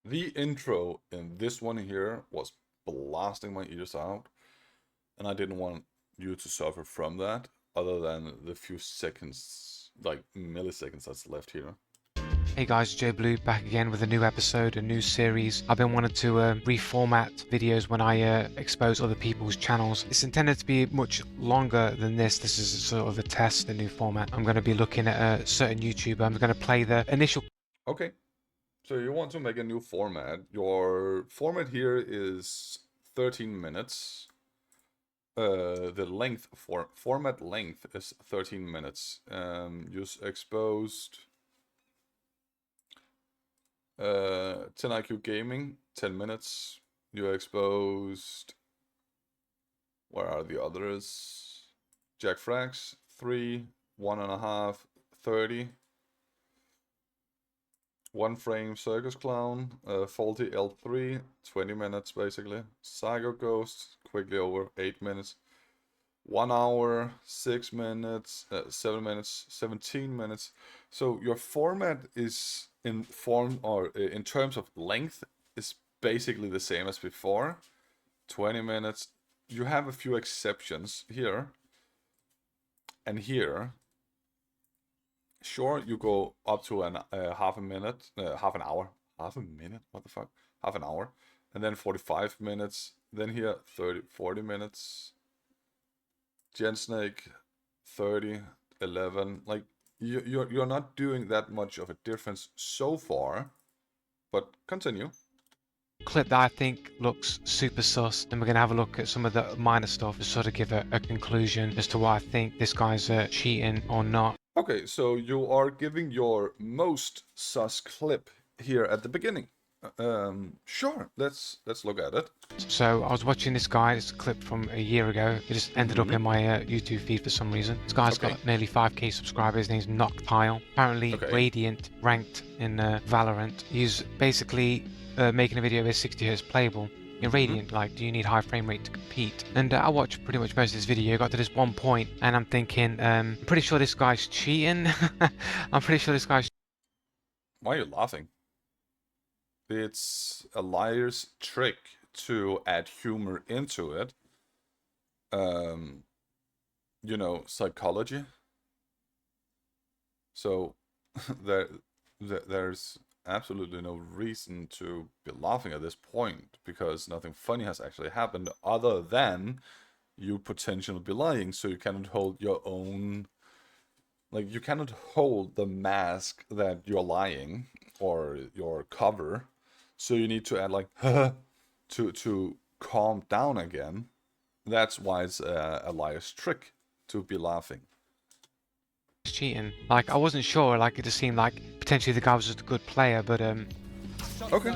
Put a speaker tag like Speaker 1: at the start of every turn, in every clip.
Speaker 1: The intro in this one here was blasting my ears out, and I didn't want you to suffer from that, other than the few seconds, like milliseconds that's left here.
Speaker 2: Hey guys, Joe Blue back again with a new episode, a new series. I've been wanting to reformat videos when I expose other people's channels. It's intended to be much longer than this. This is sort of a test, a new format. I'm going to be looking at a certain YouTuber. I'm going to play the initial.
Speaker 1: Okay, so you want to make a new format. Your format here is 13 minutes. The length for format length is 13 minutes. You exposed 10 IQ gaming, 10 minutes. You exposed, where are the others? Jack Frags, 3, 1.5, 30. One frame Circus Clown, faulty L3, 20 minutes basically. Psycho Ghost, quickly over 8 minutes. 1 hour, 6 minutes, 7 minutes, 17 minutes. So your format is in form, or in terms of length, is basically the same as before. 20 minutes. You have a few exceptions here and here. Sure, you go up to an half a minute, half an hour, half a minute, what the fuck, half an hour, and then 45 minutes, then here 30, 40 minutes, Gen Snake 30, 11, like you're not doing that much of a difference so far, but continue.
Speaker 2: Clip that I think looks super sus, and we're going to have a look at some of the minor stuff to sort of give a conclusion as to why I think this guy's cheating or not.
Speaker 1: Okay, so you are giving your most sus clip here at the beginning. Sure, let's look at it.
Speaker 2: So I was watching this guy, it's a clip from a year ago. It just ended up in my YouTube feed for some reason. This guy's
Speaker 1: Okay.
Speaker 2: got nearly 5k subscribers. His name's Noctile. Apparently
Speaker 1: Okay.
Speaker 2: Radiant ranked in Valorant. He's basically making a video with 60 Hz playable. In Radiant, like, do you need high frame rate to compete? And I watched pretty much most of this video, got to this one point, and I'm thinking, I'm pretty sure this guy's cheating. I'm pretty sure this guy's...
Speaker 1: Why are you laughing? It's a liar's trick to add humor into it. You know, psychology. So there's absolutely no reason to be laughing at this point, because nothing funny has actually happened other than you potentially be lying, so you cannot hold your own, like, you cannot hold the mask that you're lying, or your cover, so you need to add like to calm down again. That's why it's a liar's trick to be laughing.
Speaker 2: cheating. Like, I wasn't sure, like, it just seemed like potentially the guy was just a good player, but
Speaker 1: Okay.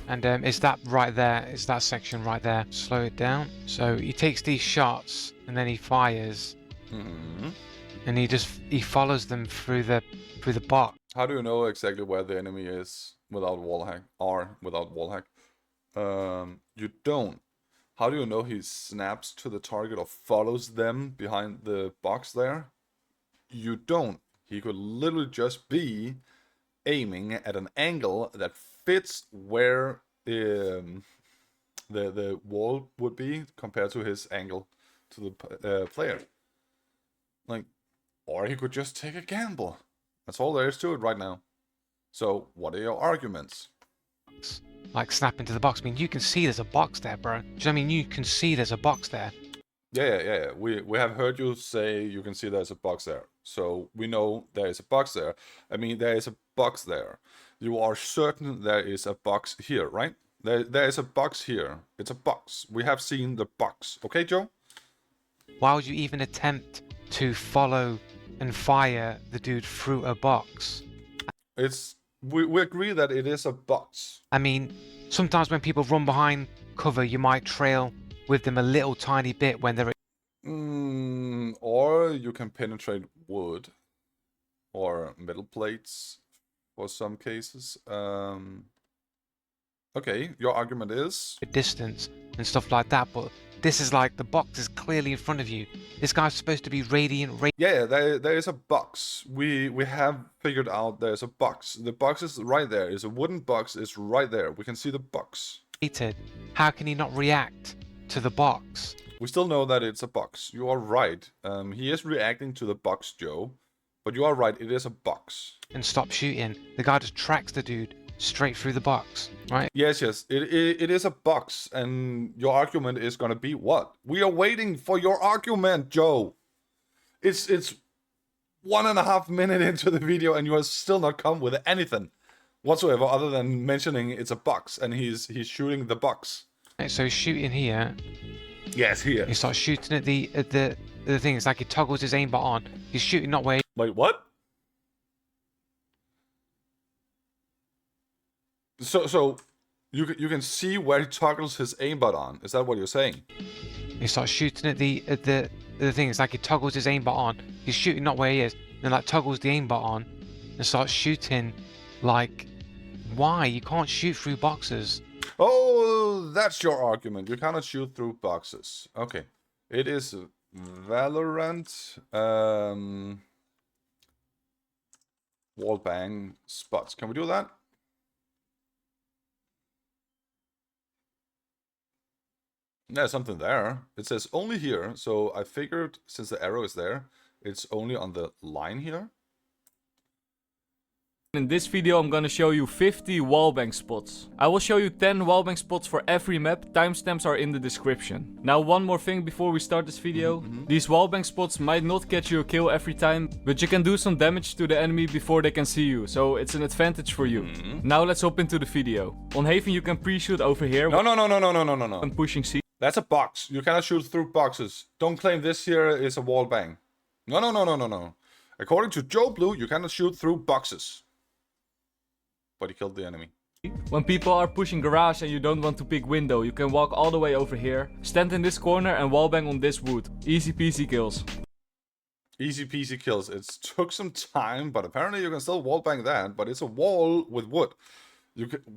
Speaker 2: and is that right there? Is that section right there? Slow it down. So he takes these shots and then he fires, and he follows them through the box.
Speaker 1: How do you know exactly where the enemy is without wall hack, or without wall hack? You don't. How do you know he snaps to the target or follows them behind the box there? You don't. He could literally just be aiming at an angle that fits where the wall would be compared to his angle to the player. Like, or he could just take a gamble. That's all there is to it right now. So, what are your arguments?
Speaker 2: Like, snap into the box. I mean, you can see there's a box there, bro. Do you know what I mean? You can see there's a box there.
Speaker 1: Yeah. We have heard you say you can see there's a box there. So we know there is a box there. I mean, there is a box there. You are certain there is a box here, right? There is a box here. It's a box. We have seen the box. Okay, Joe?
Speaker 2: Why would you even attempt to follow and fire the dude through a box?
Speaker 1: We agree that it is a box.
Speaker 2: I mean, sometimes when people run behind cover, you might trail with them a little tiny bit when they're...
Speaker 1: Or you can penetrate wood or metal plates for some cases. Okay, your argument is?
Speaker 2: Distance and stuff like that, but this is like the box is clearly in front of you. This guy's supposed to be radiant.
Speaker 1: Yeah, there is a box. We have figured out there's a box. The box is right there. It's a wooden box. It's right there. We can see the box.
Speaker 2: How can he not react to the box?
Speaker 1: We still know that it's a box. You are right. He is reacting to the box, Joe. But you are right. It is a box.
Speaker 2: And stop shooting. The guy just tracks the dude straight through the box, right?
Speaker 1: Yes. It is a box. And your argument is going to be what? We are waiting for your argument, Joe. It's 1.5 minutes into the video and you have still not come with anything whatsoever other than mentioning it's a box and he's shooting the box.
Speaker 2: Right, so he's shooting here.
Speaker 1: Yes, here.
Speaker 2: He starts shooting at the thing. It's like he toggles his aimbot on. He's shooting not where.
Speaker 1: Wait, what? So you can see where he toggles his aimbot on. Is that what you're saying?
Speaker 2: He starts shooting at the thing. It's like he toggles his aimbot on. He's shooting not where he is, and like toggles the aimbot on, and starts shooting. Like, why? You can't shoot through boxes.
Speaker 1: Oh, that's your argument. You cannot shoot through boxes. Okay, it is Valorant. Wallbang spots. Can we do that? There's something there. It says only here, so I figured since the arrow is there, it's only on the line here.
Speaker 3: In this video I'm gonna show you 50 wallbang spots. I will show you 10 wallbang spots for every map. Timestamps are in the description. Now one more thing before we start this video. These wallbang spots might not get you a kill every time, but you can do some damage to the enemy before they can see you, so it's an advantage for you. Now let's hop into the video. On Haven you can pre-shoot over here.
Speaker 1: No.
Speaker 3: I'm pushing C.
Speaker 1: That's a box. You cannot shoot through boxes. Don't claim this here is a wallbang. No. According to Joe Blue, you cannot shoot through boxes. But he killed the enemy.
Speaker 3: When people are pushing garage and you don't want to pick window, you can walk all the way over here, stand in this corner and wallbang on this wood. Easy peasy kills.
Speaker 1: Easy peasy kills. It took some time, but apparently you can still wallbang that. But it's a wall with wood.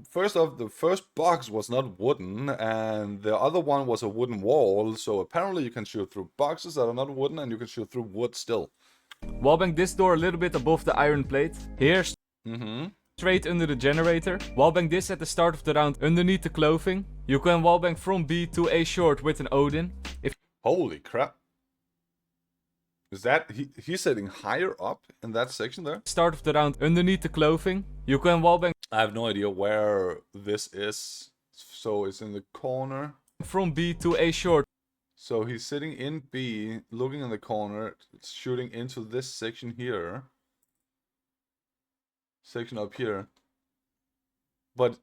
Speaker 1: First off, the first box was not wooden, and the other one was a wooden wall. So apparently you can shoot through boxes that are not wooden, and you can shoot through wood still.
Speaker 3: Wallbang this door a little bit above the iron plate. Here, straight under the generator. Wallbang this at the start of the round underneath the clothing. You can wallbang from B to A short with an Odin.
Speaker 1: Holy crap. Is that... he's sitting higher up in that section there?
Speaker 3: Start of the round underneath the clothing. You can wallbang...
Speaker 1: I have no idea where this is. So it's in the corner.
Speaker 3: From B to A short.
Speaker 1: So he's sitting in B, looking in the corner, shooting into this section here. Section up here. But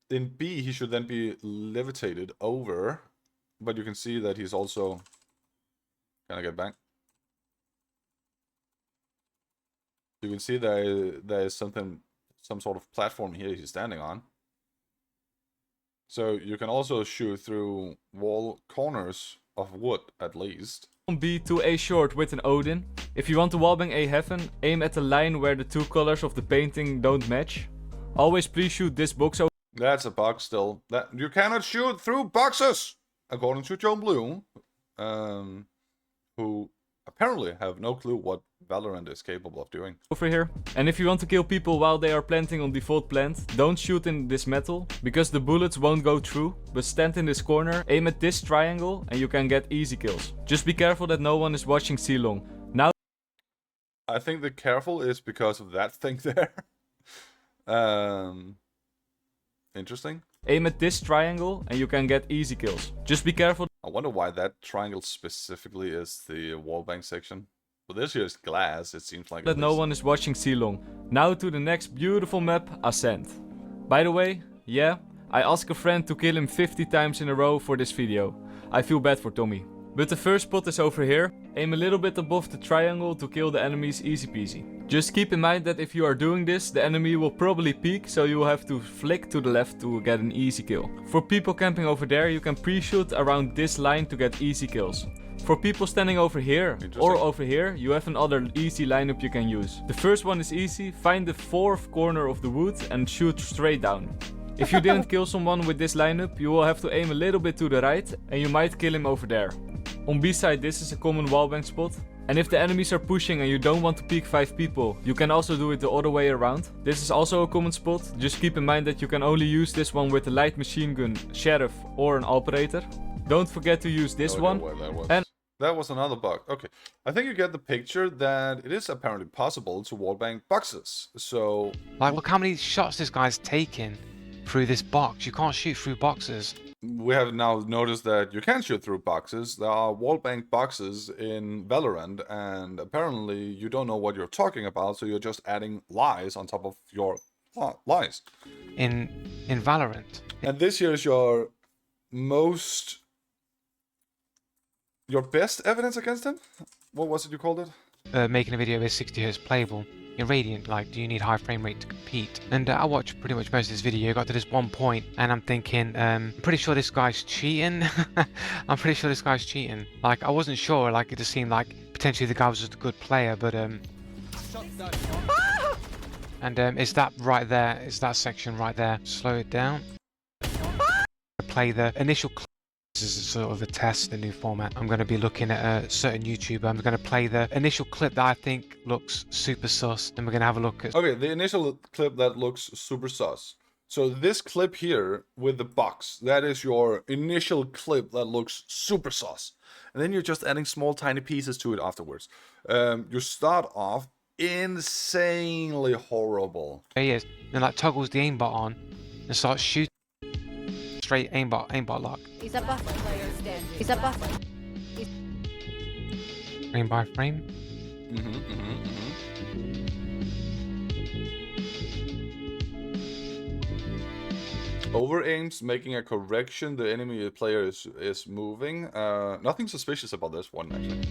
Speaker 1: in B, he should then be levitated over. But you can see that he's also... Can I get back? You can see there is some sort of platform here he's standing on. So you can also shoot through wall corners of wood, at least.
Speaker 3: From B to A short with an Odin. If you want to wallbang A heaven, aim at the line where the two colors of the painting don't match. Always please shoot this box over.
Speaker 1: That's a box still. That you cannot shoot through boxes, according to Joe Blue, who apparently have no clue what Valorant is capable of doing.
Speaker 3: Over here. And if you want to kill people while they are planting on default plant, don't shoot in this metal, because the bullets won't go through, but stand in this corner, aim at this triangle, and you can get easy kills. Just be careful that no one is watching C long. Now
Speaker 1: I think the careful is because of that thing there. Interesting.
Speaker 3: Aim at this triangle and you can get easy kills. Just be careful.
Speaker 1: I wonder why that triangle specifically is the wallbang section. But this here is glass, it seems like.
Speaker 3: That no one is watching C long. Now to the next beautiful map, Ascent. By the way, yeah, I asked a friend to kill him 50 times in a row for this video. I feel bad for Tommy. But the first spot is over here. Aim a little bit above the triangle to kill the enemies easy peasy. Just keep in mind that if you are doing this, the enemy will probably peek, so you will have to flick to the left to get an easy kill. For people camping over there, you can pre-shoot around this line to get easy kills. For people standing over here or over here, you have another easy lineup you can use. The first one is easy. Find the fourth corner of the wood and shoot straight down. If you didn't kill someone with this lineup, you will have to aim a little bit to the right and you might kill him over there. On B side, this is a common wallbang spot. And if the enemies are pushing and you don't want to peek 5 people, you can also do it the other way around. This is also a common spot, just keep in mind that you can only use this one with a light machine gun, sheriff or an operator. Don't forget to use this one. And
Speaker 1: that was another bug. Okay, I think you get the picture that it is apparently possible to wallbang boxes. So,
Speaker 2: Like, look how many shots this guy's taken through this box. You can't shoot through boxes.
Speaker 1: we have now noticed that you can shoot through boxes. There are wallbang boxes in Valorant, and apparently you don't know what you're talking about, so you're just adding lies on top of your lies.
Speaker 2: In Valorant.
Speaker 1: And this here is your best evidence against him? What was it you called it?
Speaker 2: Making a video with 60 Hz playable. In Radiant, like, do you need high frame rate to compete? And I watched pretty much most of this video, got to this one point, and I'm thinking, I'm pretty sure this guy's cheating. I'm pretty sure this guy's cheating. Like, I wasn't sure, like, it just seemed like potentially the guy was just a good player, but, and it's that right there, it's that section right there. Slow it down. Play the initial clip. This is sort of a test, the new format. I'm going to be looking at a certain YouTuber. I'm going to play the initial clip that I think looks super sus. Then we're going to have a look at...
Speaker 1: Okay, the initial clip that looks super sus. So this clip here with the box, that is your initial clip that looks super sus. And then you're just adding small tiny pieces to it afterwards. You start off insanely horrible.
Speaker 2: There he is. Then like toggles the aimbot on and starts shooting. Straight aimbot lock.
Speaker 4: He's a buffer player standing. He's a buffer.
Speaker 2: Frame by frame.
Speaker 1: Over aims, making a correction. The enemy player is moving. Nothing suspicious about this one actually.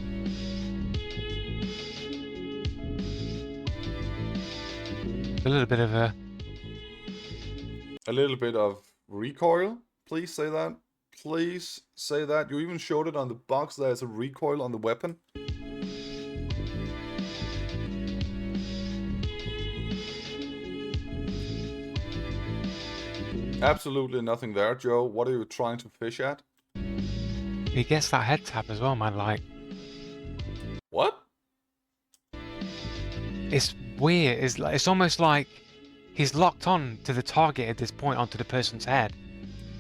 Speaker 2: A little bit of
Speaker 1: Recoil. Please say that. Please say that. You even showed it on the box. There's a recoil on the weapon. Absolutely nothing there, Joe. What are you trying to fish at?
Speaker 2: He gets that head tap as well, man. Like,
Speaker 1: what?
Speaker 2: It's weird. It's almost like he's locked on to the target at this point, onto the person's head.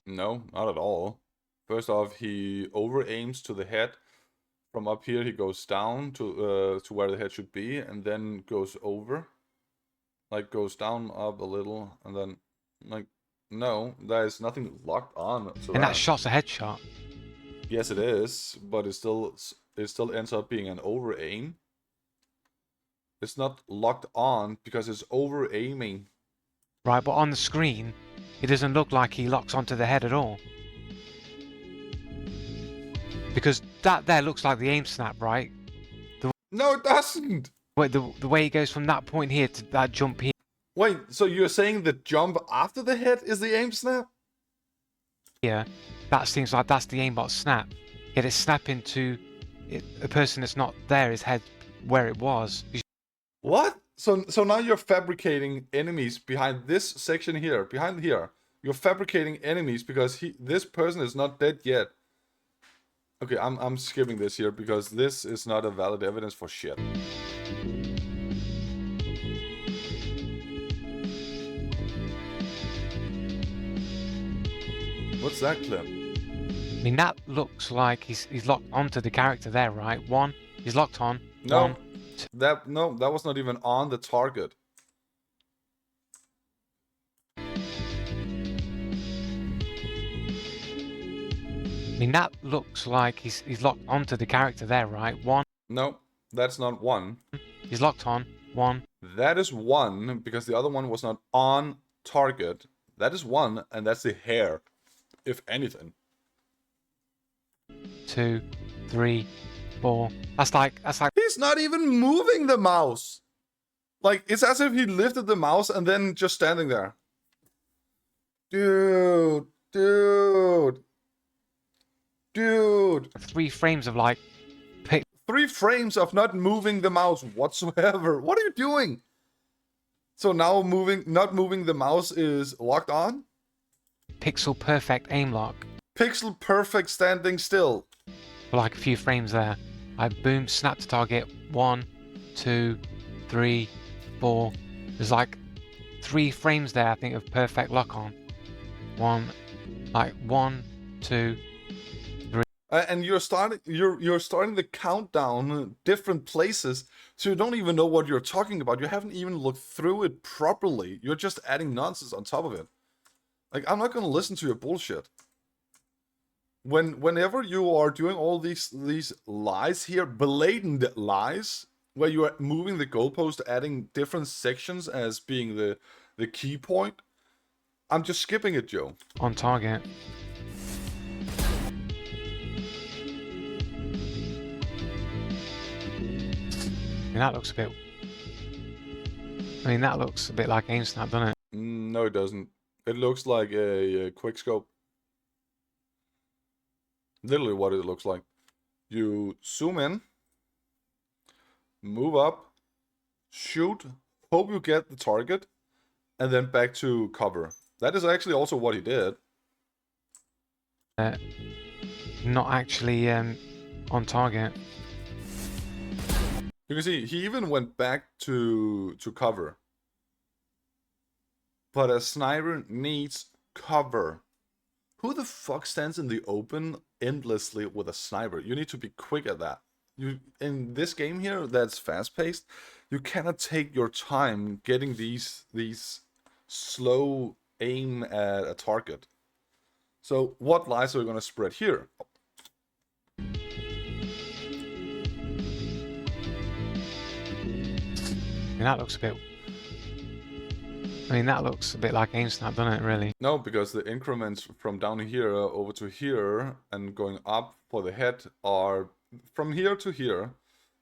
Speaker 1: No, not at all. First off, he over aims to the head. From up here, he goes down to where the head should be, and then goes over. Like, goes down, up a little, and then, like, no, there is nothing locked on.
Speaker 2: And that shot's a headshot.
Speaker 1: Yes, it is, but it still ends up being an over aim. It's not locked on because it's over aiming.
Speaker 2: Right, but on the screen, it doesn't look like he locks onto the head at all. Because that there looks like the aim snap, right?
Speaker 1: No, it doesn't!
Speaker 2: Wait, the way it goes from that point here to that jump here.
Speaker 1: Wait, so you're saying the jump after the head is the aim snap?
Speaker 2: Yeah, that seems like that's the aimbot snap. Yet it's snapping to a person that's not there, his head where it was.
Speaker 1: What? So now you're fabricating enemies behind this section here, behind here. You're fabricating enemies because this person is not dead yet. Okay, I'm skipping this here because this is not a valid evidence for shit. What's that clip?
Speaker 2: I mean, that looks like he's locked onto the character there, right? One, he's locked on.
Speaker 1: No,
Speaker 2: one.
Speaker 1: that was not even on the target.
Speaker 2: I mean, that looks like he's locked onto the character there, right? One.
Speaker 1: No, that's not one.
Speaker 2: He's locked on. One.
Speaker 1: That is one because the other one was not on target. That is one, and that's the hair, if anything.
Speaker 2: 2, 3, 4. That's like.
Speaker 1: He's not even moving the mouse. Like, it's as if he lifted the mouse and then just standing there. Dude.
Speaker 2: 3 frames of like.
Speaker 1: 3 frames of not moving the mouse whatsoever. What are you doing? So now not moving the mouse is locked on?
Speaker 2: pixel perfect aim lock
Speaker 1: Pixel perfect standing still.
Speaker 2: for like a few frames there. I boom, snap to target. 1, 2, 3, 4. There's like 3 frames there, I think, of perfect lock on. 1, 2.
Speaker 1: And you're starting the countdown different places, so you don't even know what you're talking about. You haven't even looked through it properly. You're just adding nonsense on top of it. Like, I'm not gonna listen to your bullshit. Whenever you are doing all these lies here, blatant lies, where you are moving the goalpost, adding different sections as being the key point, I'm just skipping it, Joe.
Speaker 2: On target. That looks a bit... I mean, that looks a bit like aim snap, doesn't it?
Speaker 1: No, it doesn't. It looks like a quick scope. Literally what it looks like. You zoom in, move up, shoot, hope you get the target, and then back to cover. That is actually also what he did.
Speaker 2: Not actually on target.
Speaker 1: You can see he even went back to cover. But a sniper needs cover. Who the fuck stands in the open endlessly with a sniper? You need to be quick at that. You in this game here that's fast paced, you cannot take your time getting these slow aim at a target. So what lies are we gonna spread here?
Speaker 2: I mean, that looks a bit... I mean, that looks a bit like aim snap, doesn't it, really?
Speaker 1: No, because the increments from down here over to here and going up for the head are from here to here.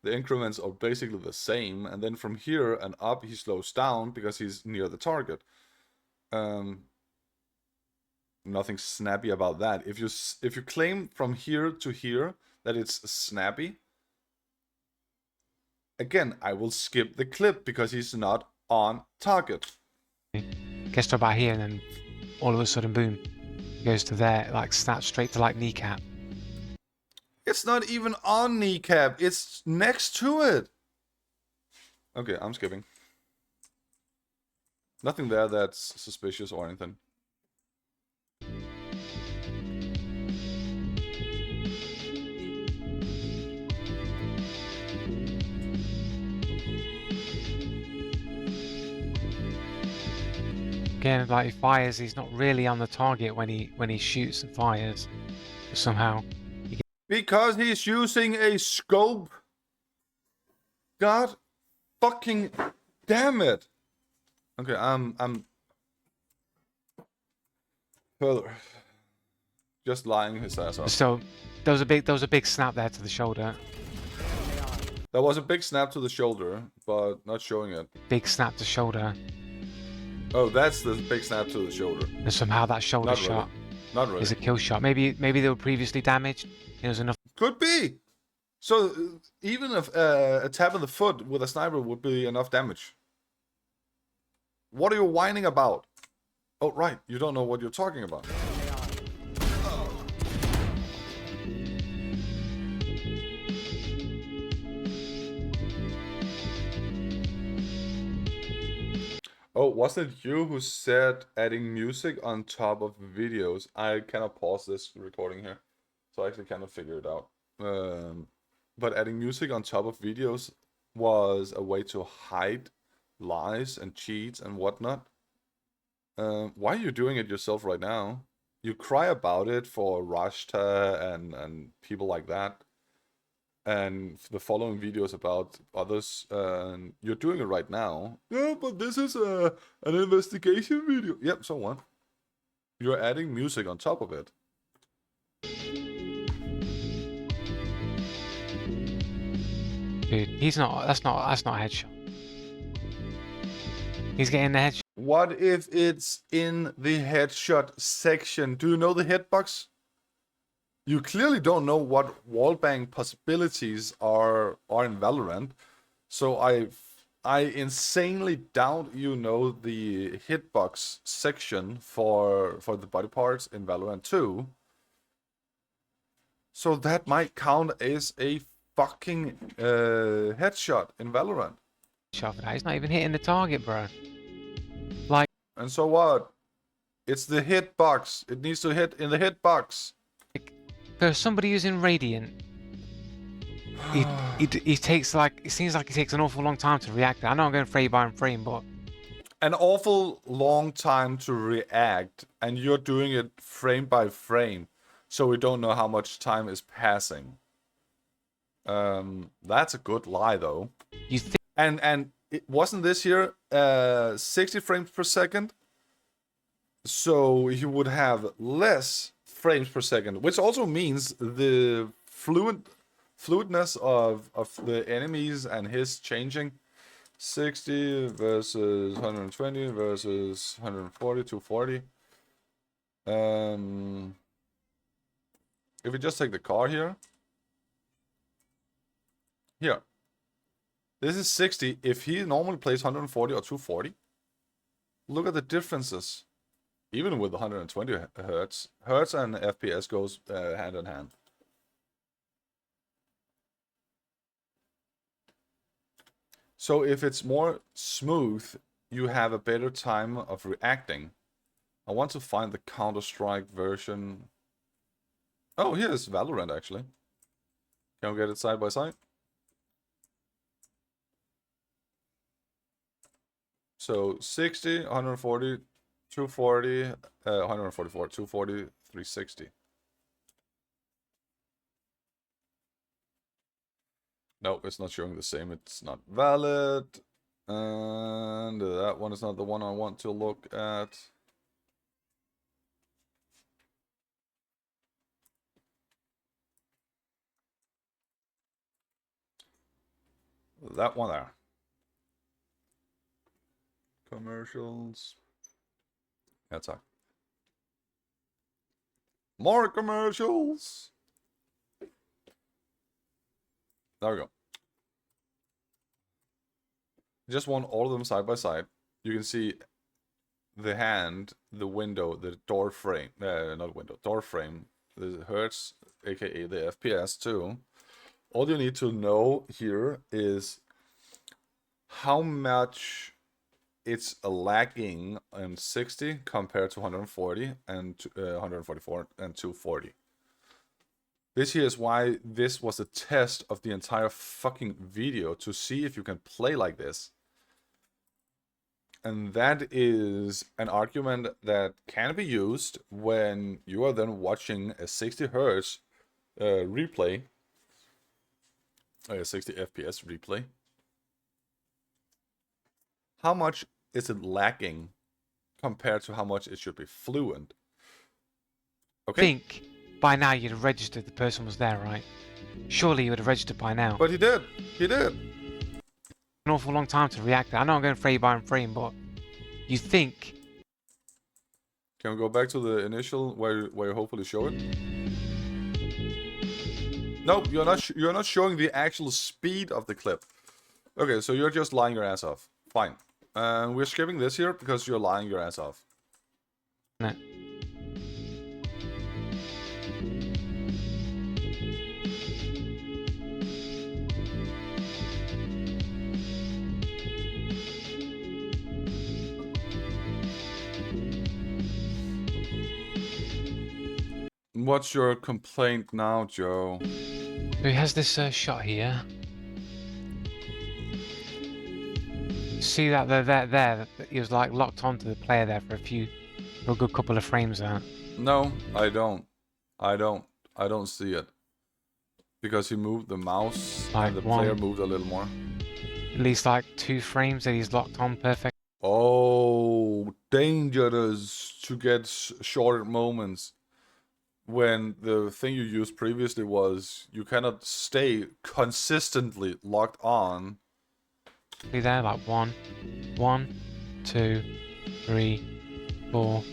Speaker 1: The increments are basically the same, and then from here and up he slows down because he's near the target. Nothing snappy about that. If you claim from here to here that it's snappy, again, I will skip the clip because he's not on target.
Speaker 2: Gets to about here and then all of a sudden, boom, goes to there, like snaps straight to like kneecap.
Speaker 1: It's not even on kneecap, it's next to it. Okay, I'm skipping. Nothing there that's suspicious or anything.
Speaker 2: Again, like he fires, he's not really on the target when he shoots and fires. But somehow.
Speaker 1: Because he's using a scope. God fucking damn it. Okay, I'm further just lying his ass off.
Speaker 2: So there was a big snap there to the shoulder.
Speaker 1: There was a big snap to the shoulder, but not showing it.
Speaker 2: Big snap to shoulder.
Speaker 1: Oh, that's the big snap to the shoulder.
Speaker 2: And somehow that shoulder
Speaker 1: Not really.
Speaker 2: shot
Speaker 1: Not really.
Speaker 2: is a kill shot. Maybe they were previously damaged. It was enough.
Speaker 1: Could be. So even if a tap in the foot with a sniper would be enough damage. What are you whining about? Oh, right. You don't know what you're talking about. Oh, wasn't it you who said adding music on top of videos? I cannot pause this recording here, so I actually cannot figure it out. But adding music on top of videos was a way to hide lies and cheats and whatnot. Why are you doing it yourself right now? You cry about it for Rashta and people like that. And the following videos about others, you're doing it right now. Yeah, but this is an investigation video. Yep, so what? You're adding music on top of it.
Speaker 2: Dude, he's not. That's not a headshot. He's getting the headshot.
Speaker 1: What if it's in the headshot section? Do you know the hitbox? You clearly don't know what wallbang possibilities are in Valorant. So I insanely doubt you know the hitbox section for the body parts in Valorant 2. So that might count as a fucking headshot in Valorant.
Speaker 2: Shot for that. He's not even hitting the target, bro. Like,
Speaker 1: And so what? It's the hitbox. It needs to hit in the hitbox.
Speaker 2: for somebody who's in Radiant, he takes like, it seems like he takes an awful long time to react. I know I'm going frame by frame, but
Speaker 1: An awful long time to react, and you're doing it frame by frame, so we don't know how much time is passing. That's a good lie, though.
Speaker 2: you think
Speaker 1: And it wasn't this here 60 frames per second, so you would have less frames per second, which also means the fluidness of the enemies and his changing. 60 versus 120 versus 140, 240. If we just take the car here. Here. This is 60. If he normally plays 140 or 240, look at the differences. Even with 120 hertz. Hertz and FPS goes hand in hand. So if it's more smooth, you have a better time of reacting. I want to find the Counter-Strike version. Oh, here's Valorant, actually. Can we get it side by side? So 60, 140, 240, 144, 240, 360. No, it's not showing the same. It's not valid. And that one is not the one I want to look at. That one there. Commercials. That's all. More commercials. There we go. Just want all of them side by side. You can see the hand, the window, the door frame, not window, door frame, the hertz, aka the FPS too. All you need to know here is how much it's lagging on 60 compared to 140 and 144 and 240. This here is why this was a test of the entire fucking video, to see if you can play like this. And that is an argument that can be used when you are then watching a 60 hertz replay, a 60 FPS replay. How much is it lacking compared to how much it should be fluent? Okay.
Speaker 2: think by now you'd have registered the person was there, right? Surely you would have registered by now.
Speaker 1: But he did. He did.
Speaker 2: An awful long time to react. I know I'm going frame by frame, but you think.
Speaker 1: Can we go back to the initial where you hopefully show it? Nope, you're not showing the actual speed of the clip. Okay, so you're just lying your ass off. Fine. We're skipping this here because you're lying your ass off.
Speaker 2: No.
Speaker 1: What's your complaint now, Joe?
Speaker 2: So he has this shot here. See that there, he was like locked onto the player there for a good couple of frames there.
Speaker 1: No, I don't. I don't see it. Because he moved the mouse
Speaker 2: Like
Speaker 1: and the
Speaker 2: one.
Speaker 1: player moved a little more.
Speaker 2: At least like 2 frames that he's locked on perfect.
Speaker 1: Oh, dangerous to get shorter moments. When the thing you used previously was you cannot stay consistently locked on.
Speaker 2: See there, like 1, 2, 3, 4.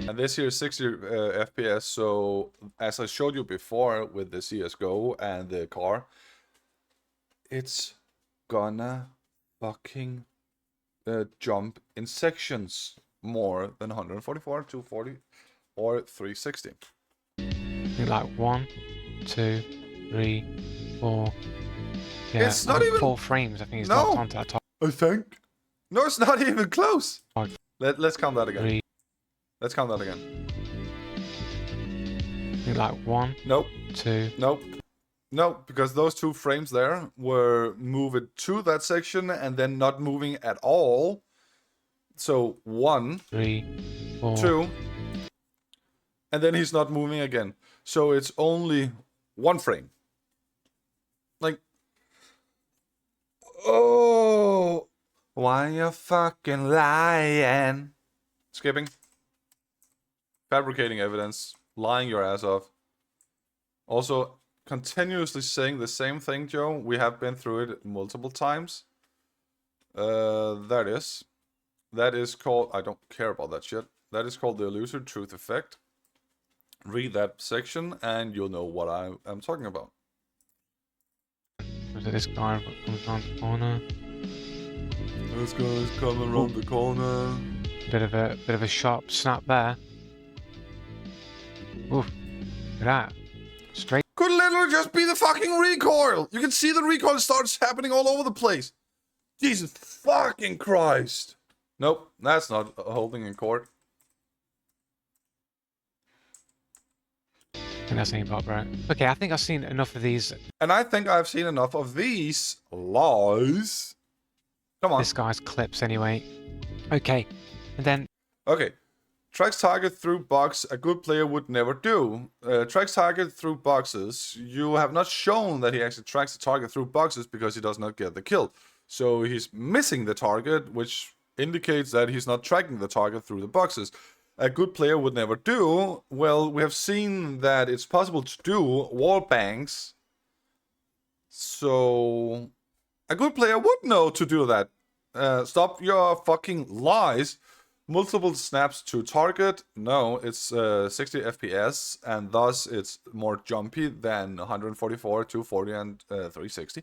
Speaker 1: And this here is 60 FPS, so as I showed you before with the CSGO and the car, it's gonna fucking jump in sections more than 144, 240, or 360.
Speaker 2: Like 1, 2, 3, 4. Yeah,
Speaker 1: It's not even
Speaker 2: 4 frames. I think he's
Speaker 1: no.
Speaker 2: locked onto that top.
Speaker 1: I think. No, it's not even close.
Speaker 2: Five.
Speaker 1: Let's count that again.
Speaker 2: 3.
Speaker 1: Let's count that again.
Speaker 2: Like 1.
Speaker 1: Nope.
Speaker 2: 2.
Speaker 1: Nope. No, because those 2 frames there were moving to that section and then not moving at all. So 1,
Speaker 2: 3, 4.
Speaker 1: 2, and then he's not moving again. So it's only 1 frame. Like, oh, why you fucking lying? Skipping. Fabricating evidence. Lying your ass off. Also, continuously saying the same thing, Joe. We have been through it multiple times. That is called, I don't care about that shit. That is called the illusory truth effect. Read that section and you'll know what I am talking about.
Speaker 2: So this guy comes around the corner.
Speaker 1: This guy's coming around the corner.
Speaker 2: Bit of a sharp snap there. Oof. Look at that. Straight.
Speaker 1: Could literally just be the fucking recoil. You can see the recoil starts happening all over the place. Jesus fucking Christ. Nope, that's not holding in court.
Speaker 2: And that's ain't Bob, right? Okay, I think I've seen enough of these.
Speaker 1: And I think I've seen enough of these lies. Come on.
Speaker 2: This guy's clips anyway. Okay, and then.
Speaker 1: Okay. Tracks target through box, a good player would never do. Tracks target through boxes. You have not shown that he actually tracks the target through boxes because he does not get the kill. So he's missing the target, which indicates that he's not tracking the target through the boxes. A good player would never do. Well, we have seen that it's possible to do wall bangs. So a good player would know to do that. Stop your fucking lies. Multiple snaps to target. No, it's 60 FPS, and thus it's more jumpy than 144, 240, and 360.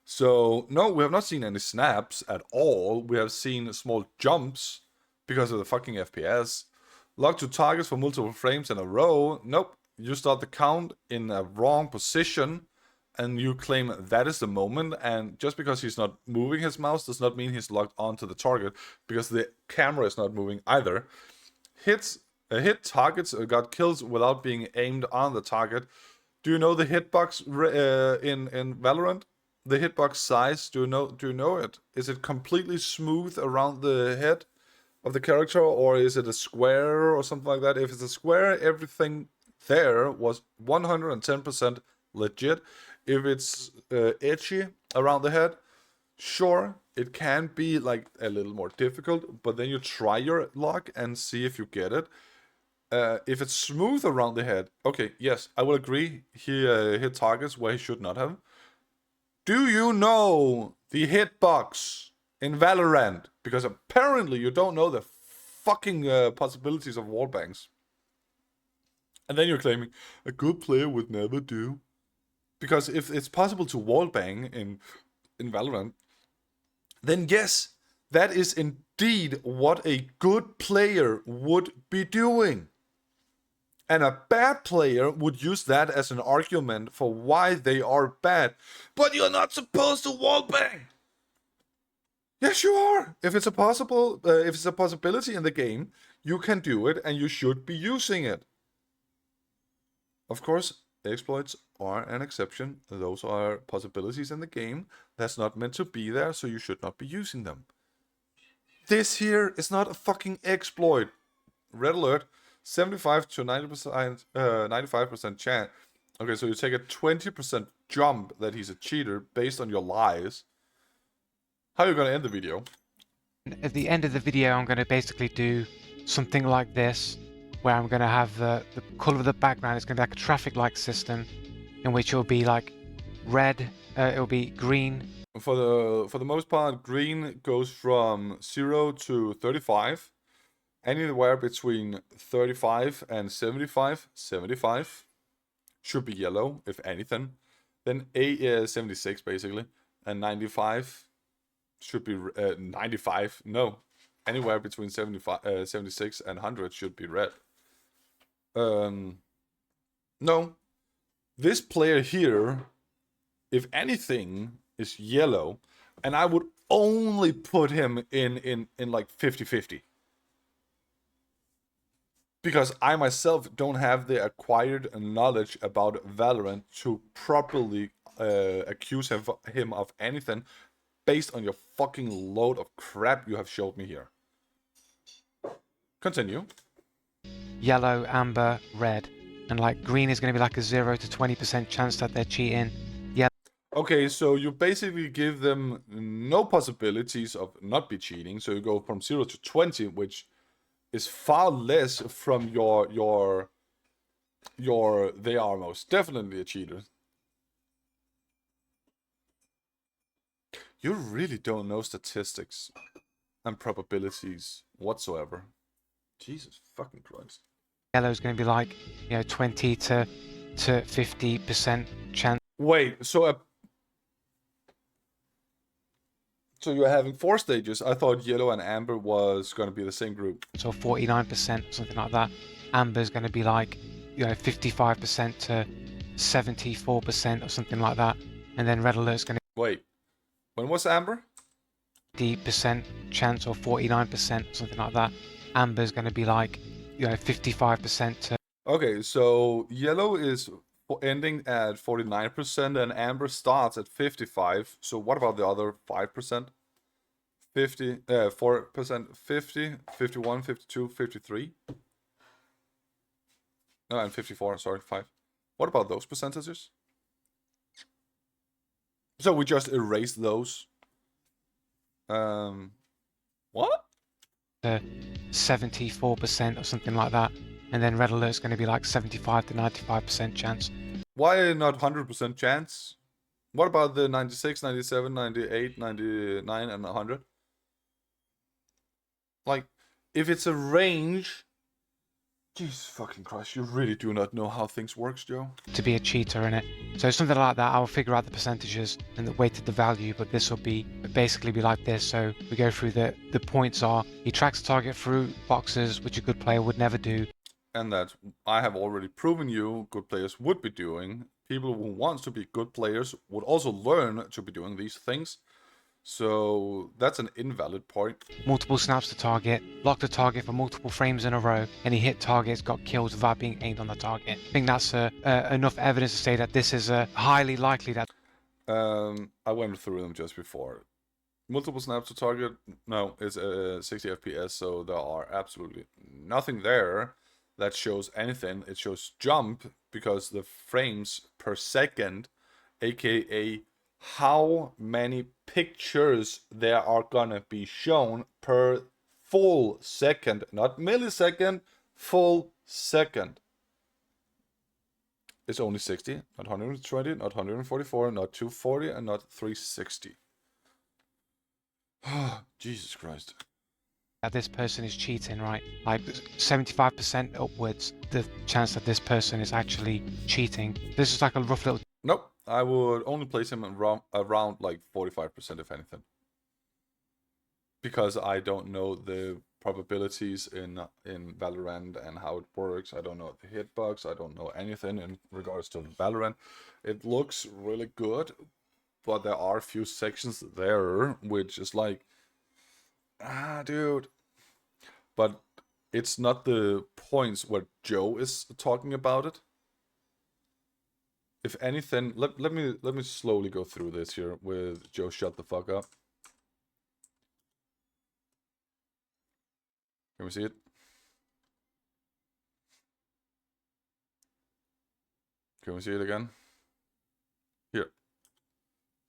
Speaker 1: So, no, we have not seen any snaps at all. We have seen small jumps because of the fucking FPS. Lock to targets for multiple frames in a row. Nope, you start the count in a wrong position, and you claim that is the moment, and just because he's not moving his mouse does not mean he's locked onto the target, because the camera is not moving either. Hit targets got kills without being aimed on the target. Do you know the hitbox in Valorant? The hitbox size, do you know it? Is it completely smooth around the head of the character, or is it a square or something like that? If it's a square, everything there was 110% legit. If it's edgy around the head, sure, it can be like a little more difficult, but then you try your luck and see if you get it. If it's smooth around the head, okay, yes, I will agree, he hit targets where he should not have. Do you know the hitbox in Valorant? Because apparently you don't know the fucking possibilities of wallbangs. And then you're claiming a good player would never do. Because if it's possible to wallbang in Valorant, then yes, that is indeed what a good player would be doing. And a bad player would use that as an argument for why they are bad. But you're not supposed to wallbang. Yes, you are. If it's a possibility in the game, you can do it and you should be using it. Of course, exploits are an exception. Those are possibilities in the game. That's not meant to be there, so you should not be using them. This here is not a fucking exploit. Red alert. 75 to 90%, 95% chance. Okay, so you take a 20% jump that he's a cheater based on your lies. How are you gonna end the video?
Speaker 2: At the end of the video, I'm going to basically do something like this, where I'm going to have the color of the background. It's going to be like a traffic light system, in which it'll be like red, it'll be green.
Speaker 1: For the most part, green goes from 0 to 35. Anywhere between 35 and 75. 75 should be yellow, if anything. Then A is 76 basically. and 95 should be 95. No, anywhere between 75, 76 and 100 should be red. No, this player here, if anything, is yellow, and I would only put him in like 50-50. Because I myself don't have the acquired knowledge about Valorant to properly accuse him of anything based on your fucking load of crap you have showed me here. Continue.
Speaker 2: Yellow, amber, red. And like green is going to be like a 0 to 20% chance that they're cheating.
Speaker 1: Okay, so you basically give them no possibilities of not be cheating. So you go from 0 to 20, which is far less from your they are most definitely a cheater. You really don't know statistics and probabilities whatsoever. Jesus fucking Christ.
Speaker 2: Yellow is going to be like, 20 to 50% chance.
Speaker 1: Wait, so you're having 4 stages. I thought yellow and amber was going to be the same group.
Speaker 2: So 49%, something like that. Amber is going to be like, 55% to 74% or something like that. And then red alert is going to
Speaker 1: Wait, when was amber?
Speaker 2: be 50% chance or 49%, something like that. Amber is going to be like, 55% to
Speaker 1: Okay, so yellow is ending at 49% and amber starts at 55. So what about the other 5%? 50, 4%, 50, 51, 52, 53. No, and 54, sorry, 5. What about those percentages? So we just erase those. What?
Speaker 2: 74% or something like that. And then red alert is going to be like 75 to 95% chance.
Speaker 1: Why not 100% chance? What about the 96, 97, 98, 99, and 100? Like, if it's a range... Jesus fucking Christ, you really do not know how things works, Joe.
Speaker 2: To be a cheater in it. So something like that, I'll figure out the percentages and the weight of the value, but this will basically be like this. So we go through the points are, he tracks the target through boxes, which a good player would never do.
Speaker 1: And that I have already proven you good players would be doing. People who want to be good players would also learn to be doing these things. So that's an invalid point.
Speaker 2: Multiple snaps to target, locked the target for multiple frames in a row, and he hit targets, got kills without being aimed on the target. I think that's enough evidence to say that this is highly likely that...
Speaker 1: I went through them just before. Multiple snaps to target, no, it's 60 FPS, so there are absolutely nothing there that shows anything. It shows jump because the frames per second, aka how many pictures there are gonna be shown per full second, not millisecond, full second. It's only 60, not 120, not 144, not 240, and not 360. Jesus Christ.
Speaker 2: that this person is cheating, right? Like 75% upwards, the chance that this person is actually cheating. This is like a rough little...
Speaker 1: Nope. I would only place him around like 45% if anything. Because I don't know the probabilities in Valorant and how it works. I don't know the hitbox. I don't know anything in regards to Valorant. It looks really good, but there are a few sections there which is like, dude. But it's not the points where Joe is talking about it. If anything, let me slowly go through this here with Joe. Shut the fuck up. Can we see it? Can we see it again? Here.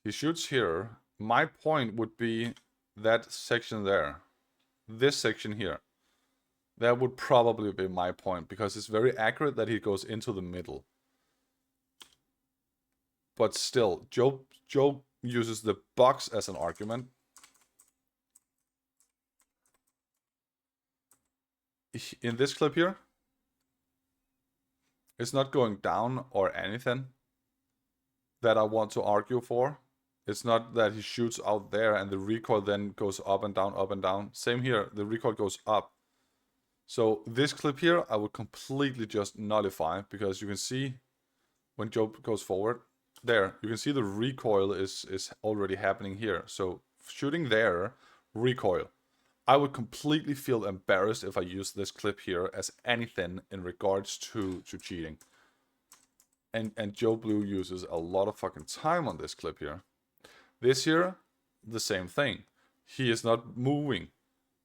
Speaker 1: He shoots here. My point would be that section there. This section here. That would probably be my point, because it's very accurate that he goes into the middle. But still, Joe uses the box as an argument. In this clip here, it's not going down or anything that I want to argue for. It's not that he shoots out there and the recoil then goes up and down, up and down. Same here, the recoil goes up. So this clip here, I would completely just nullify, because you can see when Joe goes forward, there, you can see the recoil is already happening here. So shooting there, recoil. I would completely feel embarrassed if I use this clip here as anything in regards to cheating. And Joe Blue uses a lot of fucking time on this clip here. This here, the same thing. He is not moving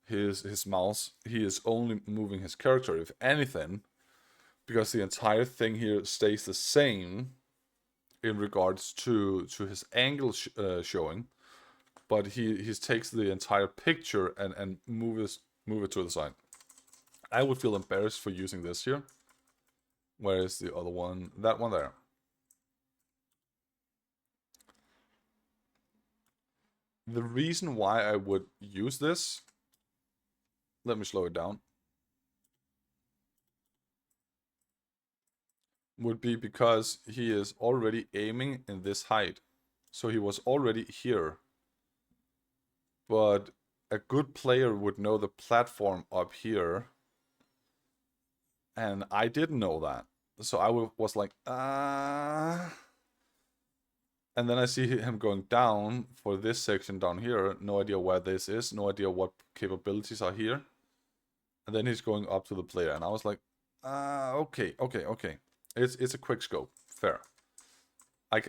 Speaker 1: his mouse. He is only moving his character, if anything, because the entire thing here stays the same in regards to his angle showing, but he takes the entire picture and move it to the side. I would feel embarrassed for using this here. Where is the other one? That one there. The reason why I would use this, let me slow it down, would be because he is already aiming in this height. So he was already here. But a good player would know the platform up here. And I didn't know that. So I was like, And then I see him going down for this section down here. No idea where this is. No idea what capabilities are here. And then he's going up to the player. And I was like, okay. It's a quick scope. Fair.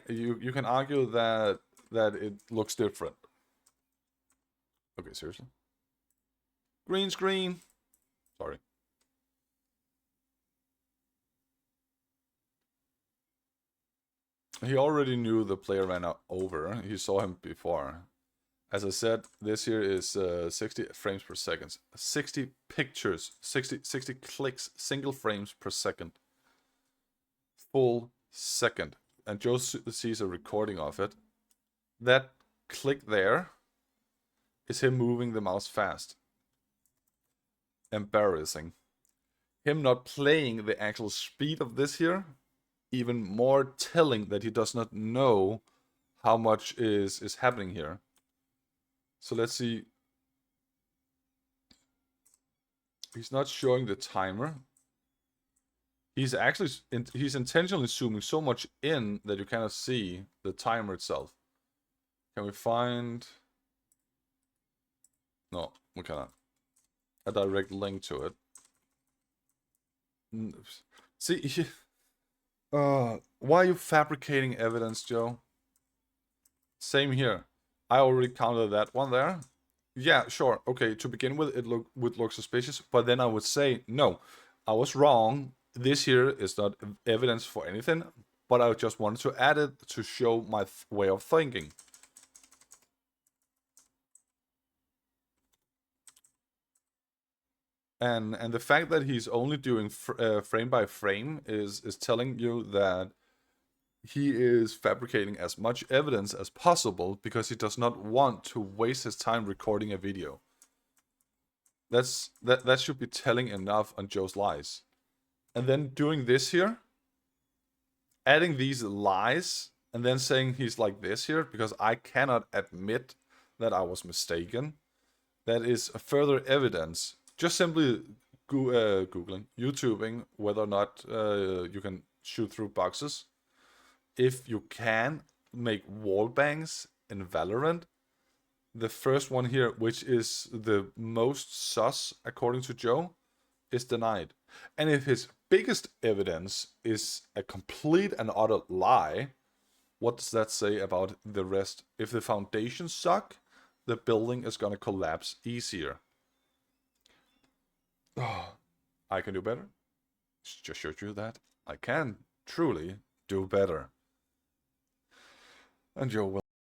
Speaker 1: You can argue that it looks different. Okay, seriously? Green screen. Sorry. He already knew the player ran over. He saw him before. As I said, this here is 60 frames per second. 60 pictures, 60 clicks, single frames per second. Full second. And Joe sees a recording of it. That click there is him moving the mouse fast. Embarrassing. Him not playing the actual speed of this here, even more telling that he does not know how much is happening here. So let's see. He's not showing the timer. He's actually he's intentionally zooming so much in that you cannot see the timer itself. Can we find? No, we cannot. A direct link to it. See, why are you fabricating evidence, Joe? Same here. I already counted that one there. Yeah, sure. Okay, to begin with, it would look suspicious, but then I would say, no, I was wrong. This here is not evidence for anything, but I just wanted to add it to show my way of thinking. And the fact that he's only doing frame by frame is telling you that he is fabricating as much evidence as possible because he does not want to waste his time recording a video. That should be telling enough on Joe's lies. And then doing this here, adding these lies, and then saying he's like this here because I cannot admit that I was mistaken. That is further evidence. Just simply Googling, YouTubing, whether or not you can shoot through boxes. If you can make wall bangs in Valorant, the first one here, which is the most sus according to Joe, is denied. And if his biggest evidence is a complete and utter lie, what does that say about the rest? If the foundations suck, the building is gonna collapse easier. Oh, I can do better. Just showed you that I can truly do better. And Joe will